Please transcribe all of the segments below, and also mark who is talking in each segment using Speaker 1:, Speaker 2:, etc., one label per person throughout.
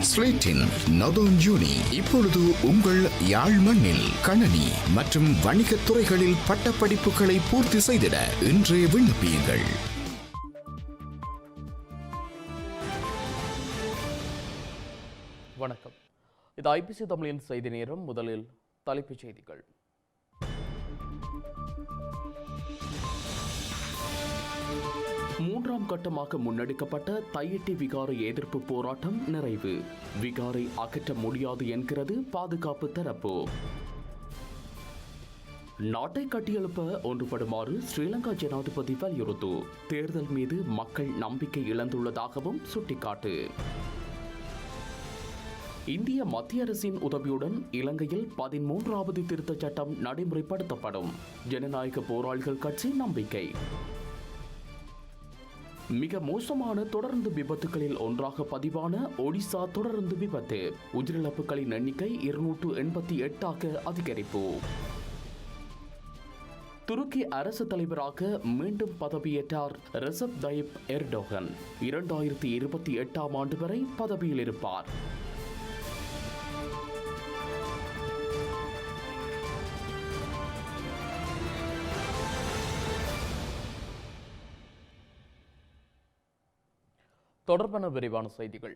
Speaker 1: ஸ்லேட்டின் northern யூனி இப்பொழுது உங்கள் யாழ் மண்ணில் கணனி மற்றும் வணிகத் துறைகளில் பட்டப்படிப்புகளை பூர்த்தி செய்திட இன்றே விண்ணப்பியுங்கள்.
Speaker 2: வணக்கம். இது ஐபிசி தமிழின் செய்தி நேரம். முதலில் தலைப்புச் செய்திகள். மூன்றாம் கட்டமாக முன்னெடுக்கப்பட்ட தையிட்டி விகாரை எதிர்ப்பு போராட்டம் நிறைவு. விகாரை அகற்ற முடியாது என்கிறது பாதுகாப்பு தரப்பு. நாட்டை கட்டியெழுப்ப ஒன்றுபடுமாறு ஸ்ரீலங்கா ஜனாதிபதி வலியுறுத்து. தேர்தல் மீது மக்கள் நம்பிக்கை இழந்துள்ளதாகவும் சுட்டிக்காட்டு. இந்திய மத்திய அரசின் உதவியுடன் இலங்கையில் 13வது திருத்தச் சட்டம் நடைமுறைப்படுத்தப்படும். ஜனநாயக போராளிகள் கட்சி நம்பிக்கை. மிக மோசமான தொடர்ந்து விபத்துகளில் ஒன்றாக பதிவான ஒடிசா தொடர்ந்து விபத்து. உயிரிழப்புகளின் எண்ணிக்கை 288ஆக அதிகரிப்பு. துருக்கி அரசு தலைவராக மீண்டும் பதவியேற்றார் ரெசப் தயிப் எர்டோகன். 2028ஆம் ஆண்டு வரை பதவியில் இருப்பார். தொடர்பான விரிவான செய்திகள்.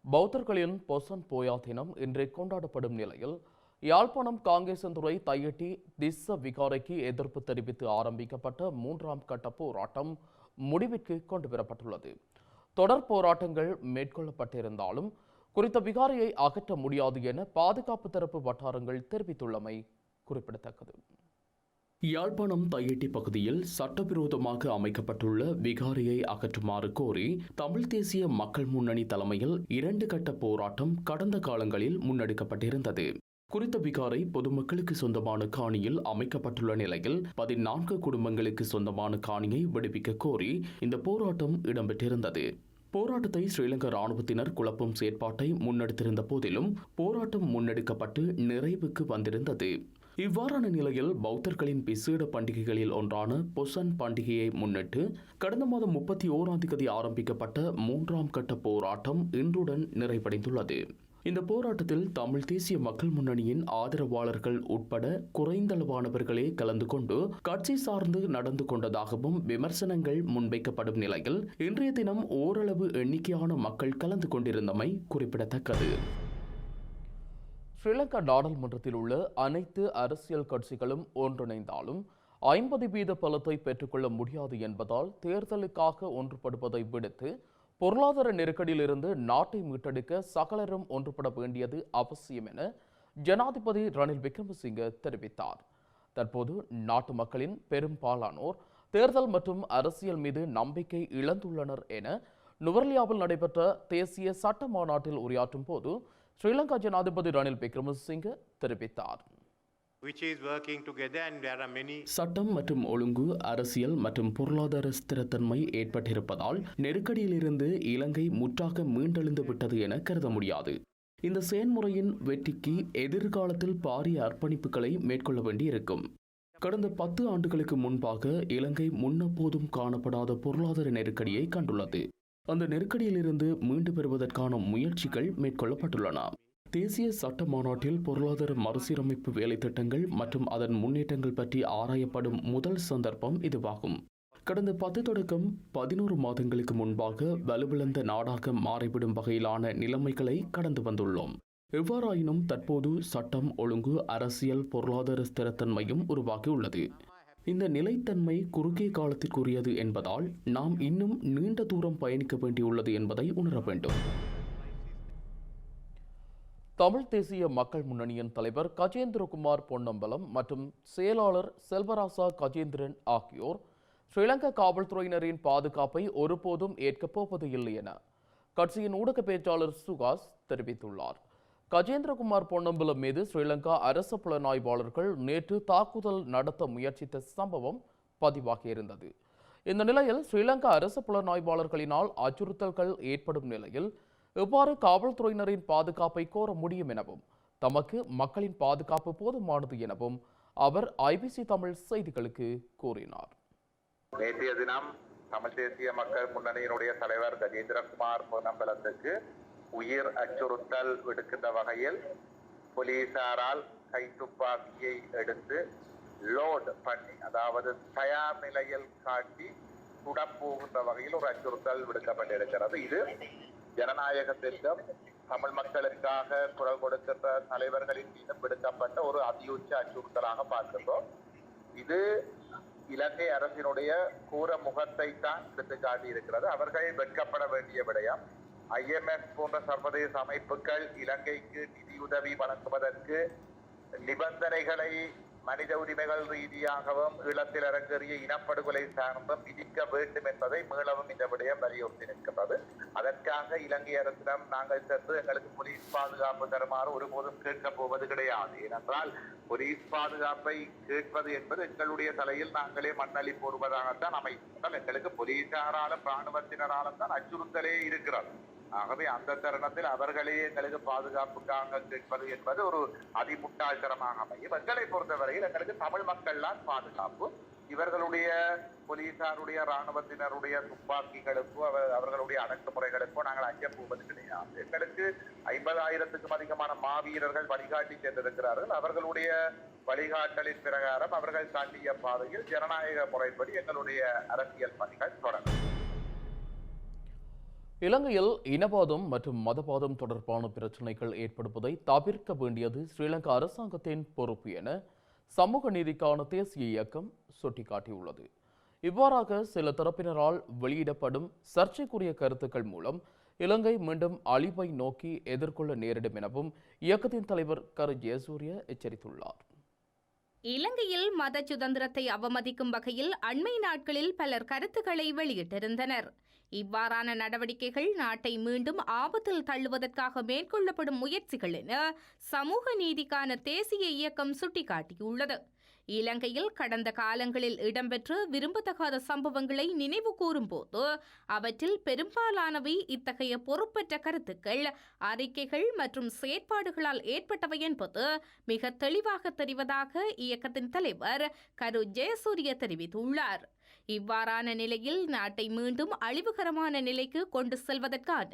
Speaker 2: பௌத்தர்களின் பொசன் போயா தினம் இன்று கொண்டாடப்படும் நிலையில் யாழ்ப்பாணம் காங்கேசன்துறை தையிட்டி திஸ்ஸ விகாரைக்கு எதிர்ப்பு தெரிவித்து ஆரம்பிக்கப்பட்ட மூன்றாம் கட்ட போராட்டம் முடிவிற்கு கொண்டுவரப்பட்டுள்ளது. தொடர் போராட்டங்கள் மேற்கொள்ளப்பட்டிருந்தாலும் குறித்த விகாரையை அகற்ற முடியாது என பாதுகாப்பு தரப்பு வட்டாரங்கள் தெரிவித்துள்ளமை குறிப்பிடத்தக்கது. யாழ்ப்பாணம் தையிட்டி பகுதியில் சட்டவிரோதமாக அமைக்கப்பட்டுள்ள விகாரையை அகற்றுமாறு கோரி தமிழ் தேசிய மக்கள் முன்னணி தலைமையில் 2 கட்ட போராட்டம் கடந்த காலங்களில் முன்னெடுக்கப்பட்டிருந்தது. குறித்த விகாரை பொதுமக்களுக்கு சொந்தமான காணியில் அமைக்கப்பட்டுள்ள நிலையில் 14 குடும்பங்களுக்கு சொந்தமான காணியை விடுவிக்க கோரி இந்த போராட்டம் இடம்பெற்றிருந்தது. போராட்டத்தை ஸ்ரீலங்கா ராணுவத்தினர் குழப்பும் செயற்பாட்டை முன்னெடுத்திருந்த போதிலும் போராட்டம் முன்னெடுக்கப்பட்டு நிறைவுக்கு வந்திருந்தது. இவ்வாறான நிலையில் பௌத்தர்களின் விசேட பண்டிகைகளில் ஒன்றான பொசன் பண்டிகையை முன்னிட்டு கடந்த மாதம் 31ஆம் தேதி ஆரம்பிக்கப்பட்ட மூன்றாம் கட்ட போராட்டம் இன்றுடன் நிறைவடைந்துள்ளது. இந்த போராட்டத்தில் தமிழ் தேசிய மக்கள் முன்னணியின் ஆதரவாளர்கள் உட்பட குறைந்தளவானவர்களே கலந்து கொண்டு கட்சி சார்ந்து நடந்து கொண்டதாகவும் விமர்சனங்கள் முன்வைக்கப்படும் நிலையில் இன்றைய தினம் ஓரளவு எண்ணிக்கையான மக்கள் கலந்து கொண்டிருந்தமை குறிப்பிடத்தக்கது. ஸ்ரீலங்கா நாடாளுமன்றத்தில் உள்ள அனைத்து அரசியல் கட்சிகளும் ஒன்றிணைந்தாலும் 50% பலத்தை பெற்றுக்கொள்ள முடியாது என்பதால் தேர்தலுக்காக ஒன்றுபடுவதை விடுத்து பொருளாதார நெருக்கடியிலிருந்து நாட்டை மீட்டெடுக்க சகலரும் ஒன்றுபட வேண்டியது அவசியம் என ஜனாதிபதி ரணில் விக்ரமசிங்க தெரிவித்தார். தற்போது நாட்டு மக்களின் பெரும்பாலானோர் தேர்தல் மற்றும் அரசியல் மீது நம்பிக்கை இழந்துள்ளனர் என நுவரெலியாவில் நடைபெற்ற தேசிய சட்ட மாநாட்டில் உரையாற்றும் போது ஸ்ரீலங்கா ஜனாதிபதி ரணில் விக்ரமசிங்க தெரிவித்தார். சட்டம் மற்றும் ஒழுங்கு, அரசியல் மற்றும் பொருளாதார ஸ்திரத்தன்மை ஏற்பட்டிருப்பதால் நெருக்கடியிலிருந்து இலங்கை முற்றாக மீண்டெழுந்து விட்டது என கருத முடியாது. இந்த செயல்முறையின் வெற்றிக்கு எதிர்காலத்தில் பாரிய அர்ப்பணிப்புகளை மேற்கொள்ள வேண்டியிருக்கும். கடந்த 10 ஆண்டுகளுக்கு முன்பாக இலங்கை முன்னெப்போதும் காணப்படாத பொருளாதார நெருக்கடியை கண்டுள்ளது. அந்த நெருக்கடியிலிருந்து மீண்டு பெறுவதற்கான முயற்சிகள் மேற்கொள்ளப்பட்டுள்ளன. தேசிய சட்ட மாநாட்டில் பொருளாதார மறுசீரமைப்பு வேலை திட்டங்கள் மற்றும் அதன் முன்னேற்றங்கள் பற்றி ஆராயப்படும் முதல் சந்தர்ப்பம் இதுவாகும். கடந்த 10 தொடக்கம் 11 மாதங்களுக்கு முன்பாக வலுவிழந்த நாடாக மாறிவிடும் வகையிலான நிலைமைகளை கடந்து வந்துள்ளோம். எவ்வாறாயினும் தற்போது சட்டம் ஒழுங்கு, அரசியல், பொருளாதார ஸ்திரத்தன்மையும் உருவாகியுள்ளது. இந்த நிலைத்தன்மை குறுகிய காலத்திற்குரியது என்பதால் நாம் இன்னும் நீண்ட தூரம் பயணிக்க வேண்டியுள்ளது என்பதை உணர வேண்டும். தமிழ் தேசிய மக்கள் முன்னணியின் தலைவர் கஜேந்திரகுமார் பொன்னம்பலம் மற்றும் செயலாளர் செல்வராசா கஜேந்திரன் ஆகியோர் ஸ்ரீலங்கா காவல்துறையினரின் பாதுகாப்பை ஒருபோதும் ஏற்கப் போவது இல்லை என கட்சியின் ஊடக பேச்சாளர் சுகாஸ் தெரிவித்துள்ளார். கஜேந்திரகுமார் பொன்னம்பலம் மீது ஸ்ரீலங்கா அரச புலனாய்வாளர்கள் நேற்று தாக்குதல் நடத்த முயற்சித்த சம்பவம் பதிவாகியிருந்தது. இந்த நிலையில் ஸ்ரீலங்கா அரச புலனாய்வாளர்களினால் அச்சுறுத்தல்கள் ஏற்படும் நிலையில் எவ்வாறு காவல்துறையினரின் பாதுகாப்பை கோர முடியும் எனவும் தமக்கு மக்களின் பாதுகாப்பு போதுமானது எனவும் அவர் ஐபிசி தமிழ் செய்திகளுக்கு கூறினார்.
Speaker 3: நேற்றைய தினம் தமிழ் தேசிய மக்கள் முன்னணியினுடைய தலைவர் கஜேந்திரகுமார் பொன்னம்பலத்துக்கு உயிர் அச்சுறுத்தல் விடுக்கின்ற வகையில் போலீசாரால் கைத்துப்பாக்கியை எடுத்து லோட் பண்ணி, அதாவது தயார் நிலையில் காட்டி சுடப்போகின்ற வகையில் ஒரு அச்சுறுத்தல் விடுக்கப்பட்டிருக்கிறது. இது ஜனநாயகத்திற்கும் தமிழ் மக்களுக்காக குரல் கொடுக்கின்ற தலைவர்களின் மீதும் விடுக்கப்பட்ட ஒரு அதியுச்ச அச்சுறுத்தலாக பார்க்கின்றோம். இது இலங்கை அரசினுடைய கூற முகத்தை தான் எடுத்து காட்டி இருக்கிறது. அவர்கள் வெட்கப்பட வேண்டிய விடயம். IMF போன்ற சர்வதேச அமைப்புகள் இலங்கைக்கு நிதியுதவி வழங்குவதற்கு நிபந்தனைகளை மனித உரிமைகள் ரீதியாகவும் ஈழத்தில் அரங்கேறிய இனப்படுகொலை சார்ந்தும் விதிக்க வேண்டும் என்பதை மீளவும் இந்த விடயம் வலியுறுத்தி நிற்கிறது. அதற்காக இலங்கை அரசிடம் நாங்கள் சென்று எங்களுக்கு போலீஸ் பாதுகாப்பு தருமாறு ஒருபோதும் கேட்கப் போவது கிடையாது. ஏனென்றால் போலீஸ் பாதுகாப்பை கேட்பது என்பது எங்களுடைய தலையில் நாங்களே மண்ணளி போடுவதாகத்தான் அமைத்தால் எங்களுக்கு போலீசாராலும் இராணுவத்தினராலும் தான் அச்சுறுத்தலே இருக்கிறது. ஆகவே அந்த தருணத்தில் அவர்களே எங்களுக்கு பாதுகாப்புக்காக கேட்பது என்பது ஒரு அதிமுட்டாள்தனமாக அமையும். எங்களை பொறுத்தவரையில் எங்களுக்கு தமிழ் மக்கள்லாம் பாதுகாப்பு. இவர்களுடைய போலீசாருடைய இராணுவத்தினருடைய துப்பாக்கிகளுக்கோ அவர்களுடைய அடக்குமுறைகளுக்கோ நாங்கள் அஞ்ச போவது கிடையாது. எங்களுக்கு 50,000க்கும் அதிகமான மாவீரர்கள் வழிகாட்டி சென்றிருக்கிறார்கள். அவர்களுடைய வழிகாட்டலின் பிரகாரம் அவர்கள் காட்டிய பாதையில் ஜனநாயக முறைப்படி எங்களுடைய அரசியல் பணிகள் தொடரும்.
Speaker 2: இலங்கையில் இனவாதம் மற்றும் மதவாதம் தொடர்பான பிரச்சினைகள் ஏற்படுவதை தவிர்க்க வேண்டியது ஸ்ரீலங்கா அரசாங்கத்தின் பொறுப்பு என சமூக நீதிக்கான தேசிய இயக்கம் சுட்டிக்காட்டியுள்ளது. இவ்வாறாக சில தரப்பினரால் வெளியிடப்படும் சர்ச்சைக்குரிய கருத்துக்கள் மூலம் இலங்கை மீண்டும் அழிவை நோக்கி எதிர்கொள்ள நேரிடும் எனவும் இயக்கத்தின் தலைவர் கரு ஜெயசூரிய எச்சரித்துள்ளார்.
Speaker 4: இலங்கையில் மத சுதந்திரத்தை அவமதிக்கும் வகையில் அண்மை நாட்களில் பலர் கருத்துக்களை வெளியிட்டிருந்தனர். இவ்வாறான நடவடிக்கைகள் நாட்டை மீண்டும் ஆபத்தில் தள்ளுவதற்காக மேற்கொள்ளப்படும் முயற்சிகள் என சமூக நீதிக்கான தேசிய இயக்கம் சுட்டிக்காட்டியுள்ளது. இலங்கையில் கடந்த காலங்களில் இடம்பெற்ற விரும்பத்தகாத சம்பவங்களை நினைவு கூறும் போது அவற்றில் பெரும்பாலானவை இத்தகைய பொறுப்பற்ற கருத்துக்கள், அறிக்கைகள் மற்றும் செயற்பாடுகளால் ஏற்பட்டவை என்பது மிக தெளிவாக தெரிவதாக இயக்கத்தின் தலைவர் கரு ஜெயசூரிய தெரிவித்துள்ளார். இவ்வாறான நிலையில் நாட்டை மீண்டும் அழிவுகரமான நிலைக்கு கொண்டு செல்வதற்கான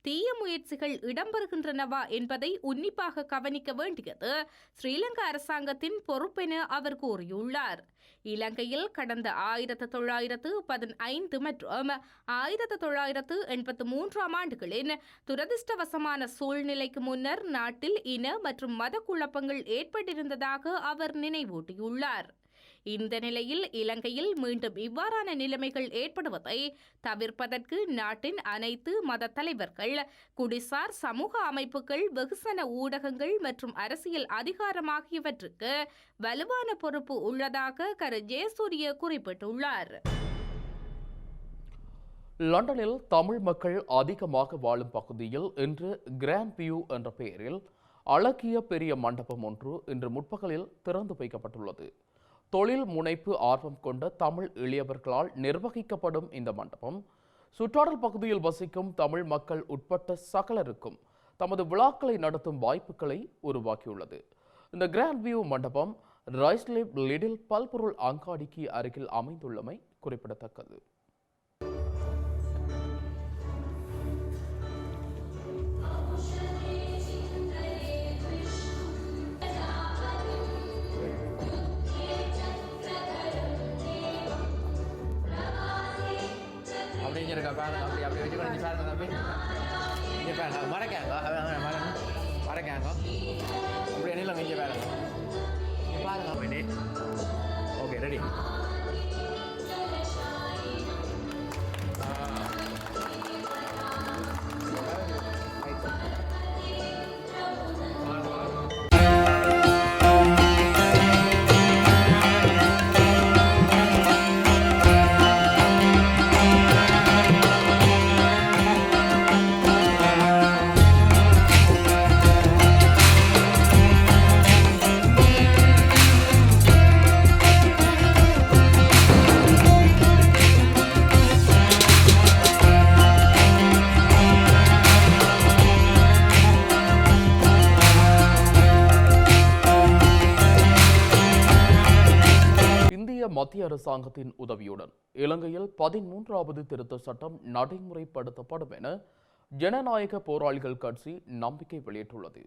Speaker 4: தீய முயற்சிகள் இடம்பெறுகின்றனவா என்பதை உன்னிப்பாக கவனிக்க வேண்டியது ஸ்ரீலங்கா அரசாங்கத்தின் பொறுப்பென அவர் கூறியுள்ளார். இலங்கையில் கடந்த 1915 மற்றும் 1983 ஆண்டுகளின் துரதிர்ஷ்டவசமான சூழ்நிலைக்கு முன்னர் நாட்டில் இன மற்றும் மத குழப்பங்கள் ஏற்பட்டிருந்ததாக அவர் நினைவூட்டியுள்ளார். இந்த நிலையில் இலங்கையில் மீண்டும் இவ்வாறான நிலைமைகள் ஏற்படுவதை தவிர்ப்பதற்கு நாட்டின் அனைத்து மத தலைவர்கள், குடிசார் சமூக அமைப்புகள், வெகுசன ஊடகங்கள் மற்றும் அரசியல் அதிகாரம் ஆகியவற்றுக்கு வலுவான பொறுப்பு உள்ளதாக கரு ஜெயசூரிய குறிப்பிட்டுள்ளார்.
Speaker 2: லண்டனில் தமிழ் மக்கள் அதிகமாக வாழும் பகுதியில் இன்று கிராண்ட் வியூ என்ற பெயரில் அழகிய பெரிய மண்டபம் ஒன்று இன்று முற்பகலில் திறந்து வைக்கப்பட்டுள்ளது. தொழில் முனைப்பு ஆர்வம் கொண்ட தமிழ் இளையவர்களால் நிர்வகிக்கப்படும் இந்த மண்டபம் சுற்றாடல் பகுதியில் வசிக்கும் தமிழ் மக்கள் உட்பட்ட சகலருக்கும் தமது விழாக்களை நடத்தும் வாய்ப்புகளை உருவாக்கியுள்ளது. இந்த கிராண்ட் வியூ மண்டபம் ரைஸ்லிப் லிடில் பல்பொருள் அங்காடிக்கு அருகில் அமைந்துள்ளமை குறிப்பிடத்தக்கது.
Speaker 5: அப்படி வச்சு கொஞ்சம் பாருங்க தம்பி, இங்கே பாருங்க மறைக்காங்க மறைக்காங்க அப்படி என்ன இங்கே பாருங்க பாருங்க. Okay ready.
Speaker 2: மத்திய அரசாங்கத்தின் உதவியுடன் இலங்கையில் 13வது திருத்த சட்டம் நடைமுறைப்படுத்தப்படும் என ஜனநாயக போராளிகள் கட்சி நம்பிக்கை வெளியிட்டுள்ளது.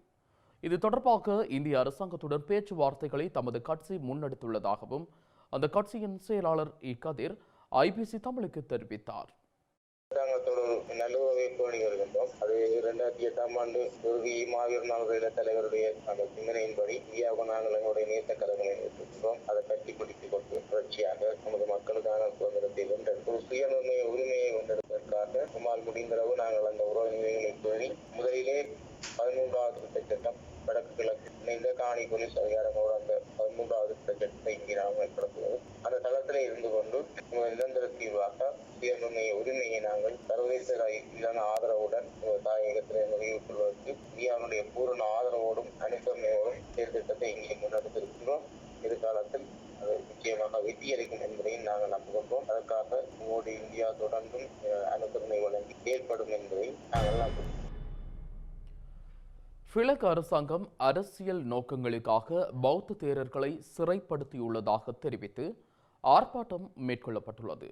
Speaker 2: இது தொடர்பாக இந்திய அரசாங்கத்துடன் பேச்சுவார்த்தைகளை தமது கட்சி முன்னெடுத்துள்ளதாகவும் அந்த கட்சியின் செயலாளர் கதிர் ஐபிசி தமிழுக்கு தெரிவித்தார்.
Speaker 3: அரசாங்கத்தோடு நல்லுறவை பேணி வருகின்றோம். அது 2008ஆம் ஆண்டு துருவி மாவீர நாள் தலைவருடைய அந்த சிந்தனையின்படி இந்தியாவுக்கு நாங்கள் எங்களுடைய நேச கழகங்களை ஏற்றிருக்கிறோம். அதை கட்டி பிடித்துக் கொண்டு தொடர்ச்சியாக நமது மக்களுக்கான சுதந்திரத்தை வென்றெடுத்து சுயநிர்ணய உரிமையை வென்றெடுப்பதற்காக நம்மால் முடிந்தளவு நாங்கள் அந்த உறவினர்களை பேணி முதலிலே 13வது திருத்தச் சட்டம் வடக்கு கிழக்கு இணைந்த காணி போலீஸ் அதிகாரங்களோடு அந்த 13வது திருத்தச் சட்டத்தை இங்கே நாம் ஏற்படுத்துவது அந்த தளத்திலே இருந்து கொண்டு நிரந்தர தீர்வாக சுயநிர்ணய உரிமையை நாங்கள் சர்வதேச ரீதியான ஆதரவுடன் தாயகத்திலே வெளியிட்டுள்ளதற்கு இந்தியாவுடைய பூரண ஆதரவோடும் அனுசரணையோடும் செயற்திட்டத்தை இங்கே முன்னெடுத்திருக்கிறோம். எதிர்காலத்தில் அது நிச்சயமாக வெற்றியளிக்கும் என்பதையும் நாங்கள் நம்புகின்றோம். அதற்காக மோடி இந்தியா தொடர்ந்தும் அனுசரணை வழங்கி ஏற்படும் என்பதை நாங்கள் நம்புகிறோம்.
Speaker 2: ஸ்ரீலங்கா அரசாங்கம் அரசியல் நோக்கங்களுக்காக பௌத்த தேரர்களை சிறைப்படுத்தியுள்ளதாக தெரிவித்து ஆர்ப்பாட்டம் மேற்கொள்ளப்பட்டுள்ளது.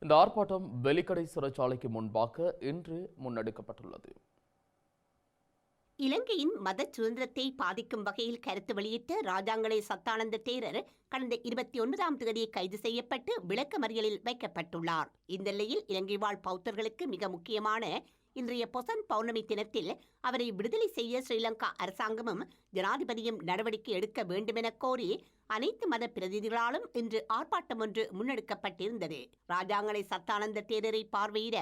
Speaker 2: இந்த ஆர்ப்பாட்டம் வெலிக்கடை சிறைச்சாலைக்கு முன்பாக இன்று முன்னெடுக்கப்பட்டுள்ளது.
Speaker 6: இலங்கையின் மத சுதந்திரத்தை பாதிக்கும் வகையில் கருத்து வெளியிட்ட ராஜாங்கலை சத்தானந்த தேரர் கடந்த 29ஆம் தேதி கைது செய்யப்பட்டு விளக்கமறியலில் வைக்கப்பட்டுள்ளார். இந்த நிலையில் இலங்கை வாழ் பௌத்தர்களுக்கு மிக முக்கியமான இன்றைய பொசன் பௌர்ணமி தினத்தில் அவரை விடுதலை செய்ய ஸ்ரீலங்கா அரசாங்கமும் ஜனாதிபதியும் நடவடிக்கை எடுக்க வேண்டுமென கோரி அனைத்து மத பிரதிநிதிகளாலும் இன்று ஆர்ப்பாட்டம் ஒன்று முன்னெடுக்கப்பட்டிருந்தது. ராஜாங்கலை சத்தானந்த தேரரை பார்வையிட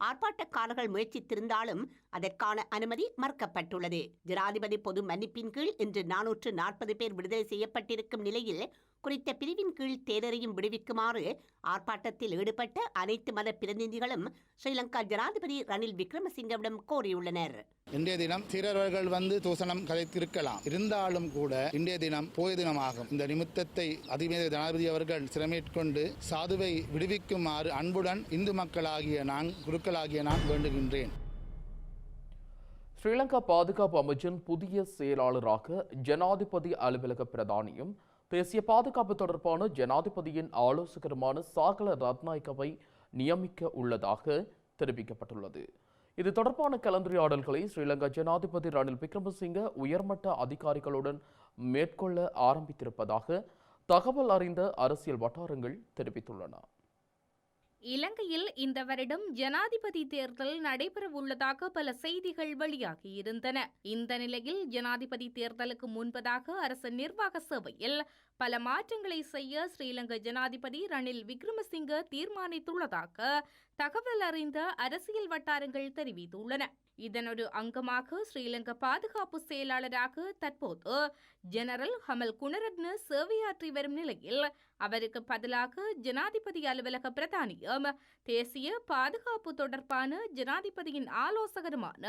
Speaker 6: ஆர்ப்பாட்டக்காரர்கள் முயற்சித்திருந்தாலும் அதற்கான அனுமதி மறுக்கப்பட்டுள்ளது. ஜனாதிபதி பொது மன்னிப்பின் கீழ் இன்று 440 பேர் விடுதலை செய்யப்பட்டிருக்கும் நிலையில் குறித்த பிரிவின் கீழ் தேரரையும் விடுவிக்குமாறு ஆர்ப்பாட்டத்தில் ஈடுபட்ட அனைத்து மத பிரதிநிதிகளும் ஸ்ரீலங்கா ஜனாதிபதி ரணில் விக்ரமசிங்கவிடம் கோரியுள்ளனர்.
Speaker 7: இன்றைய தினம் தேரர்கள் தூசணம் கதைத்திருக்கலாம், இருந்தாலும் கூட இன்றைய தினம் போய தினமாகும். இந்த நிமித்தத்தை அதிபர் ஜனாதிபதி அவர்கள் சிரமேற்கொண்டு சாதுவை விடுவிக்குமாறு அன்புடன் இந்து மக்களாகிய குருக்களாகிய நான் வேண்டுகின்றேன்.
Speaker 2: ஸ்ரீலங்கா பாதுகாப்பு அமைச்சின் புதிய செயலாளராக ஜனாதிபதி அலுவலக பிரதானியும் தேசிய பாதுகாப்பு தொடர்பான ஜனாதிபதியின் ஆலோசகருமான சாகல ரத்நாயக்கவை நியமிக்க உள்ளதாக தெரிவிக்கப்பட்டுள்ளது. இது தொடர்பான கலந்துரையாடல்களை ஸ்ரீலங்கா ஜனாதிபதி ரணில் விக்ரமசிங்க உயர்மட்ட அதிகாரிகளுடன் மேற்கொள்ள ஆரம்பித்திருப்பதாக தகவல் அறிந்த அரசியல் வட்டாரங்கள் தெரிவித்துள்ளன.
Speaker 4: இலங்கையில் இந்த வருடம் ஜனாதிபதி தேர்தல் நடைபெறவுள்ளதாக பல செய்திகள் வெளியாகியிருந்தன. இந்த நிலையில் ஜனாதிபதி தேர்தலுக்கு முன்பதாக அரசு நிர்வாக சபையில் பல மாற்றங்களை செய்ய ஸ்ரீலங்கா ஜனாதிபதி ரணில் விக்ரமசிங்க தீர்மானித்துள்ளதாக தகவல் அறிந்த அரசியல் வட்டாரங்கள் தெரிவித்துள்ளன. இதனொரு அங்கமாக ஸ்ரீலங்கா பாதுகாப்பு செயலாளராக தற்போது ஜெனரல் ஹமல் குணரட்ன சேவையாற்றி வரும் நிலையில் அவருக்கு பதிலாக ஜனாதிபதி அலுவலக பிரதானியும் தேசிய பாதுகாப்பு தொடர்பான ஜனாதிபதியின் ஆலோசகருமான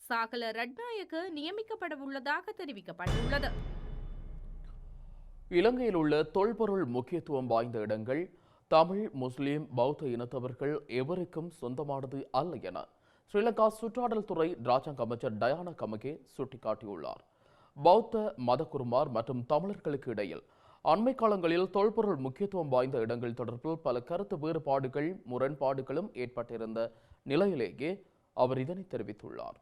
Speaker 4: சாகல ரட்நாயக்க நியமிக்கப்படவுள்ளதாக தெரிவிக்கப்பட்டுள்ளது.
Speaker 2: இலங்கையில் உள்ள தொல்பொருள் முக்கியத்துவம் வாய்ந்த இடங்கள் தமிழ், முஸ்லிம், பௌத்த இனத்தவர்கள் எவருக்கும் சொந்தமானது அல்ல என ஸ்ரீலங்கா சுற்றாடல் துறை ராஜாங்க அமைச்சர் டயானா கமகே சுட்டிக்காட்டியுள்ளார். பௌத்த மதகுருமார் மற்றும் தமிழர்களுக்கு இடையில் அண்மை காலங்களில் தொல்பொருள் முக்கியத்துவம் வாய்ந்த இடங்கள் தொடர்பில் பல கருத்து வேறுபாடுகள், முரண்பாடுகளும் ஏற்பட்டிருந்த நிலையிலேயே அவர் இதனை தெரிவித்துள்ளார்.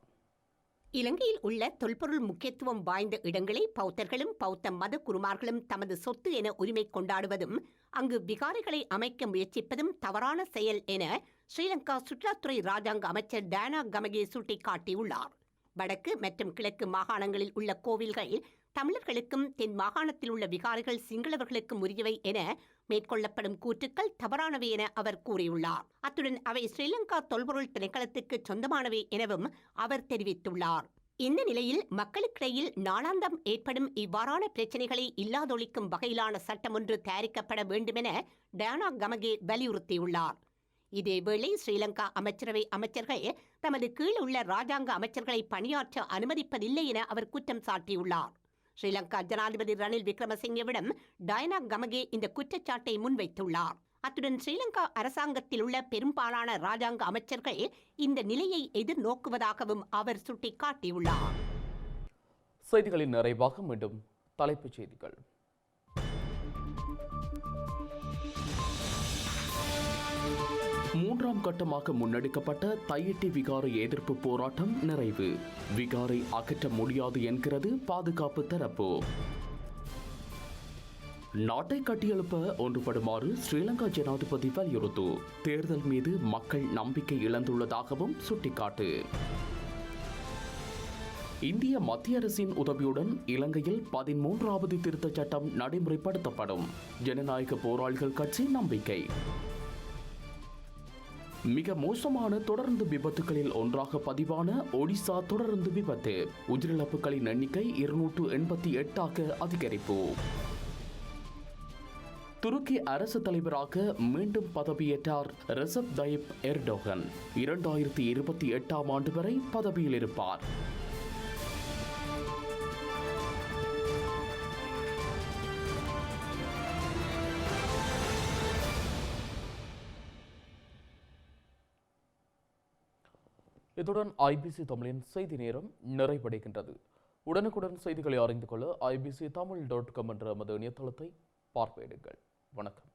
Speaker 6: இலங்கையில் உள்ள தொல்பொருள் முக்கியத்துவம் வாய்ந்த இடங்களை பௌத்தர்களும் பௌத்த மத குருமார்களும் தமது சொத்து என உரிமை கொண்டாடுவதும் அங்கு விகாரைகளை அமைக்க முயற்சிப்பதும் தவறான செயல் என ஸ்ரீலங்கா சுற்றுலாத்துறை ராஜாங்க அமைச்சர் டயானா கமகே சுட்டிக்காட்டியுள்ளார். வடக்கு மற்றும் கிழக்கு மாகாணங்களில் உள்ள கோவில்கள் தமிழர்களுக்கும் தென் மாகாணத்தில் உள்ள விகாரைகள் சிங்களவர்களுக்கும் உரியவை என மேற்கொள்ளப்படும் கூற்றுக்கள் தவறானவை என அவர் கூறியுள்ளார். அத்துடன் அவை ஸ்ரீலங்கா தொல்பொருள் திணைக்களத்துக்கு சொந்தமானவை எனவும் அவர் தெரிவித்துள்ளார். இந்த நிலையில் மக்களுக்கிடையில் நாளாந்தம் ஏற்படும் இவ்வாறான பிரச்சினைகளை இல்லாதொழிக்கும் வகையிலான சட்டம் ஒன்று தயாரிக்கப்பட வேண்டுமென டயானா கமகே வலியுறுத்தியுள்ளார். இதேவேளை ஸ்ரீலங்கா அமைச்சரவை அமைச்சர்கள் தமது கீழ் உள்ள ராஜாங்க அமைச்சர்களை பணியாற்ற அனுமதிப்பதில்லை என அவர் குற்றம் சாட்டியுள்ளார். ஸ்ரீலங்கா ஜனாதிபதி ரணில் விக்ரமசிங்கவிடம் டயானா கமகே இந்த குற்றச்சாட்டை முன்வைத்துள்ளார். அத்துடன் ஸ்ரீலங்கா அரசாங்கத்தில் உள்ள பெரும்பாலான ராஜாங்க அமைச்சர்கள் இந்த நிலையை எதிர்நோக்குவதாகவும் அவர் சுட்டிக்காட்டியுள்ளார்.
Speaker 2: செய்திகளின் நிறைவாக மீண்டும் தலைப்புச் செய்திகள். மூன்றாம் கட்டமாக முன்னெடுக்கப்பட்ட தையிட்டி விகாரை எதிர்ப்பு போராட்டம் நிறைவு. விகாரை அகற்ற முடியாது என்கிறது பாதுகாப்பு தரப்பு. நாட்டை கட்டியெழுப்ப ஒன்றுபடுமாறு ஸ்ரீலங்கா ஜனாதிபதி வலியுறுத்து. தேர்தல் மீது மக்கள் நம்பிக்கை இழந்துள்ளதாகவும் சுட்டிக்காட்டு. இந்திய மத்திய அரசின் உதவியுடன் இலங்கையில் 13வது திருத்தச் சட்டம் நடைமுறைப்படுத்தப்படும். ஜனநாயக போராளிகள் கட்சி நம்பிக்கை. மிக மோசமான தொடர்ந்து விபத்துகளில் ஒன்றாக பதிவான ஒடிசா தொடர்ந்து விபத்து. உயிரிழப்புகளின் எண்ணிக்கை 288ஆக அதிகரிப்பு. துருக்கி அரசு தலைவராக மீண்டும் பதவியேற்றார் ரெசப் தயிப் எர்டோகன். 2028ஆம் ஆண்டு வரை பதவியில் இருப்பார். இத்துடன் ஐபிசி தமிழின் செய்தி நேரம் நிறைவடைகின்றது. உடனுக்குடன் செய்திகளை அறிந்து கொள்ள ibctamil.com என்ற நமது இணையதளத்தை பார்வையிடுங்கள். வணக்கம்.